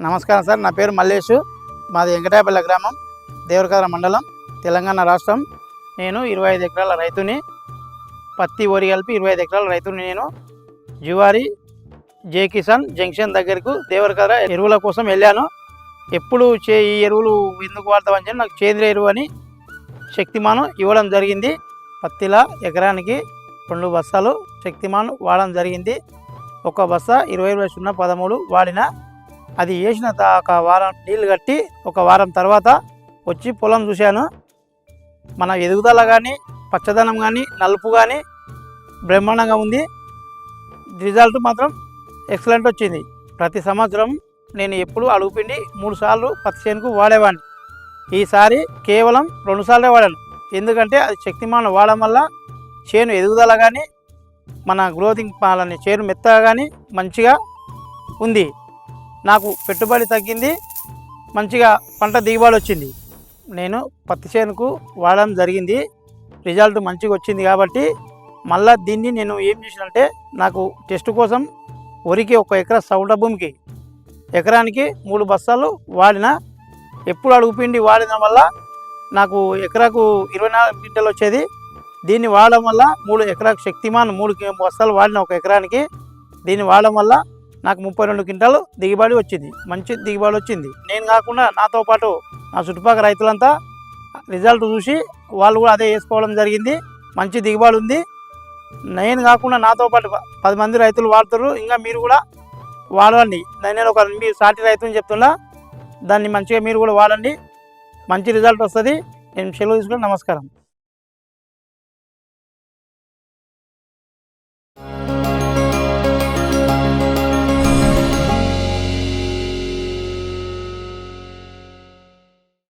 నమస్కారం సార్, నా పేరు మల్లేషు. మాది వెంకటాయపల్లి గ్రామం, దేవరకద్ర మండలం, తెలంగాణ రాష్ట్రం. నేను 25 ఎకరాల రైతుని. పత్తి వరి కలిపి 25 ఎకరాల రైతుని. నేను జువారి జే కిసాన్ జంక్షన్ దగ్గరకు దేవరకద్ర ఎరువుల కోసం వెళ్ళాను. ఎప్పుడు ఈ ఎరువులు ఎందుకు వాడతామని చెప్పి నాకు సేంద్రియ ఎరువు అని శక్తిమాన్ ఇవ్వడం జరిగింది. పత్తిలా ఎకరానికి 2 బస్తాలు శక్తిమాన్ వాడడం జరిగింది. ఒక బస్తా 20/013 వాడిన. అది వేసిన ఒక వారం నీళ్ళు కట్టి ఒక వారం తర్వాత వచ్చి పొలం చూశాను. మన ఎదుగుదల కానీ, పచ్చదనం కానీ, నలుపు కానీ బ్రహ్మాండంగా ఉంది. రిజల్ట్ మాత్రం ఎక్సలెంట్ వచ్చింది. ప్రతి సంవత్సరం నేను ఎప్పుడు అడుగుపిండి 3 సార్లు పత్తి చేనుకు వాడేవాడిని. ఈసారి కేవలం 2 సార్లే వాడాను. ఎందుకంటే అది శక్తిమాన్ వాడడం వల్ల చేను ఎదుగుదల కానీ, మన గ్రోతింగ్ పాలని చేను మెత్తగా కానీ మంచిగా ఉంది. నాకు పెట్టుబడి తగ్గింది, మంచిగా పంట దిగుబడి వచ్చింది. నేను పత్తి చేనుకు వాడడం జరిగింది. రిజల్ట్ మంచిగా వచ్చింది కాబట్టి మళ్ళీ దీన్ని నేను ఏం చేసినంటే, నాకు టెస్ట్ కోసం వరికి 1 ఎకరా సౌట భూమికి ఎకరానికి 3 బస్తాలు వాడిన. ఎప్పుడు అడుగుపిండి వాడిన వల్ల నాకు ఎకరాకు 24 క్వింటాలు వచ్చేది. దీన్ని వాడడం వల్ల 3 ఎకరాకు శక్తిమాన్ 3 బస్తాలు వాడిన 1 ఎకరానికి. దీన్ని వాడడం వల్ల నాకు 32 క్వింటాలు దిగుబడి వచ్చింది. మంచి దిగుబడి వచ్చింది. నేను కాకుండా నాతో పాటు నా చుట్టుపక్కల రైతులంతా రిజల్ట్ చూసి వాళ్ళు కూడా అదే వేసుకోవడం జరిగింది. మంచి దిగుబడి ఉంది. నేను కాకుండా నాతో పాటు 10 మంది రైతులు వాడుతారు. ఇంకా మీరు కూడా వాడండి. నేను మీరు సాటి రైతుని చెప్తున్నా, దాన్ని మంచిగా మీరు కూడా వాడండి. మంచి రిజల్ట్ వస్తుంది. నేను సెలవు తీసుకుని నమస్కారం.